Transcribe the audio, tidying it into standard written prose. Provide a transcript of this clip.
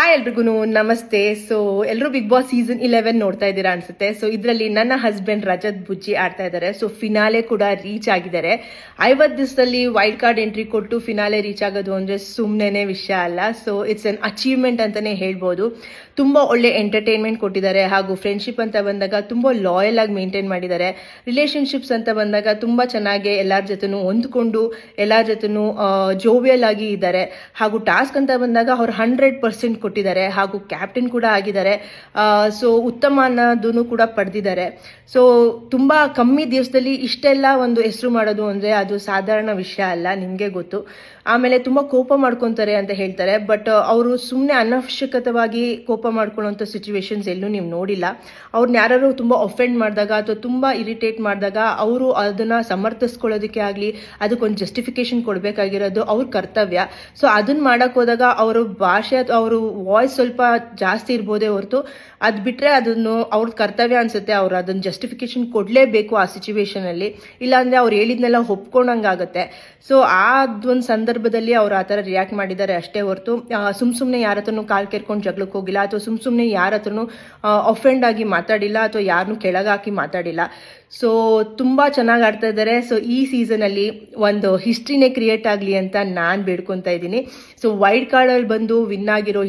Hi ಎಲ್ರಿಗೂ ನಮಸ್ತೆ. So ಎಲ್ಲರೂ ಬಿಗ್ ಬಾಸ್ ಸೀಸನ್ 11 ನೋಡ್ತಾ ಇದ್ದೀರಾ ಅನ್ಸುತ್ತೆ. ಸೊ ಇದರಲ್ಲಿ ನನ್ನ ಹಸ್ಬೆಂಡ್ ರಜತ್ ಬುಜ್ಜಿ ಆಡ್ತಾ ಇದ್ದಾರೆ. ಸೊ ಫಿನಾಲೆ ಕೂಡ ರೀಚ್ ಆಗಿದ್ದಾರೆ. 50 ದಿವಸದಲ್ಲಿ ವೈಲ್ಡ್ ಕಾರ್ಡ್ ಎಂಟ್ರಿ ಕೊಟ್ಟು ಫಿನಾಲೆ ರೀಚ್ ಆಗೋದು ಅಂದ್ರೆ ಸುಮ್ಮನೆ ವಿಷಯ ಅಲ್ಲ. ಸೊ ಇಟ್ಸ್ ಅನ್ ಅಚೀವ್ಮೆಂಟ್ ಅಂತಾನೆ ಹೇಳ್ಬೋದು. ತುಂಬಾ ಒಳ್ಳೆ ಎಂಟರ್ಟೈನ್ಮೆಂಟ್ ಕೊಟ್ಟಿದ್ದಾರೆ. ಹಾಗೂ ಫ್ರೆಂಡ್ಶಿಪ್ ಅಂತ ಬಂದಾಗ ತುಂಬಾ ಲಾಯಲ್ ಆಗಿ ಮೇಂಟೈನ್ ಮಾಡಿದ್ದಾರೆ. ರಿಲೇಶನ್ಶಿಪ್ಸ್ ಅಂತ ಬಂದಾಗ ತುಂಬಾ ಚೆನ್ನಾಗಿ ಎಲ್ಲರ ಜೊತೆನೂ ಹೊಂದ್ಕೊಂಡು ಎಲ್ಲರ ಜೊತೆನೂ ಜೋವಿಯಲ್ ಆಗಿ ಇದ್ದಾರೆ. ಹಾಗೂ ಟಾಸ್ಕ್ ಅಂತ ಬಂದಾಗ ಅವ್ರು 100% ಕೊಟ್ಟಿದ್ದಾರೆ. ಹಾಗೂ ಕ್ಯಾಪ್ಟನ್ ಕೂಡ ಆಗಿದ್ದಾರೆ. ಸೊ ಉತ್ತಮ ಅನ್ನೋದನ್ನು ಕೂಡ ಪಡೆದಿದ್ದಾರೆ. ಸೊ ತುಂಬಾ ಕಮ್ಮಿ ದಿವಸದಲ್ಲಿ ಇಷ್ಟೆಲ್ಲ ಒಂದು ಹೆಸರು ಮಾಡೋದು ಅಂದ್ರೆ ಅದು ಸಾಧಾರಣ ವಿಷಯ ಅಲ್ಲ, ನಿಮಗೆ ಗೊತ್ತು. ಆಮೇಲೆ ತುಂಬಾ ಕೋಪ ಮಾಡ್ಕೊತಾರೆ ಅಂತ ಹೇಳ್ತಾರೆ. ಬಟ್ ಅವರು ಸುಮ್ಮನೆ ಅನವಶ್ಯಕತವಾಗಿ ಕೋಪ ಮಾಡ್ಕೊಳ್ಳೋಂಥ ಸಿಚುವೇಶನ್ಸ್ ಎಲ್ಲೂ ನೀವು ನೋಡಿಲ್ಲ. ಅವ್ರನ್ನ ಯಾರು ತುಂಬಾ ಒಫೆಂಡ್ ಮಾಡಿದಾಗ ಅಥವಾ ತುಂಬಾ ಇರಿಟೇಟ್ ಮಾಡಿದಾಗ ಅವರು ಅದನ್ನ ಸಮರ್ಥಿಸ್ಕೊಳ್ಳೋದಕ್ಕೆ ಆಗಲಿ ಅದಕ್ಕೊಂದು ಜಸ್ಟಿಫಿಕೇಶನ್ ಕೊಡಬೇಕಾಗಿರೋದು ಅವ್ರ ಕರ್ತವ್ಯ. ಸೊ ಅದನ್ನ ಮಾಡಕ್ ಹೋದಾಗ ಅವರು ಭಾಷೆ ಅವರು ವಾಯ್ಸ್ ಸ್ವಲ್ಪ ಜಾಸ್ತಿ ಇರ್ಬೋದೇ ಹೊರತು ಅದು ಬಿಟ್ರೆ ಅದನ್ನು ಅವ್ರ ಕರ್ತವ್ಯ ಅನ್ಸುತ್ತೆ. ಅವ್ರು ಅದನ್ನ ಜಸ್ಟಿಫಿಕೇಶನ್ ಕೊಡಲೇಬೇಕು ಆ ಸಿಚುವೇಶನ್ ಅಲ್ಲಿ. ಇಲ್ಲಾಂದ್ರೆ ಅವ್ರು ಹೇಳಿದ್ನೆಲ್ಲ ಒಪ್ಕೊಂಡಂಗಾಗುತ್ತೆ. ಸೊ ಆ ಒಂದು ಸಂದರ್ಭದಲ್ಲಿ ಅವ್ರು ಆ ಥರ ರಿಯಾಕ್ಟ್ ಮಾಡಿದ್ದಾರೆ ಅಷ್ಟೇ ಹೊರತು ಸುಮ್ಮನೆ ಯಾರ ಹತ್ರನೂ ಕಾಲ್ ಕೆರ್ಕೊಂಡು ಜಗಳಕ್ಕೆ ಹೋಗಿಲ್ಲ ಅಥವಾ ಸುಮ್ಮನೆ ಯಾರ ಹತ್ರನೂ ಅಫೆಂಡ್ ಆಗಿ ಮಾತಾಡಿಲ್ಲ ಅಥವಾ ಯಾರನ್ನೂ ಕೆಳಗಾಕಿ ಮಾತಾಡಿಲ್ಲ. ಸೊ ತುಂಬಾ ಚೆನ್ನಾಗಿ ಆಡ್ತಾ ಇದ್ದಾರೆ. ಸೊ ಈ ಸೀಸನ್ ಅಲ್ಲಿ ಒಂದು ಹಿಸ್ಟ್ರಿನೇ ಕ್ರಿಯೇಟ್ ಆಗಲಿ ಅಂತ ನಾನು ಬೇಡ್ಕೊತಾ ಇದ್ದೀನಿ. ಸೊ ವೈಲ್ಡ್ ಕಾರ್ಡ್ ಅಲ್ಲಿ ಬಂದು ವಿನ್ ಆಗಿರೋ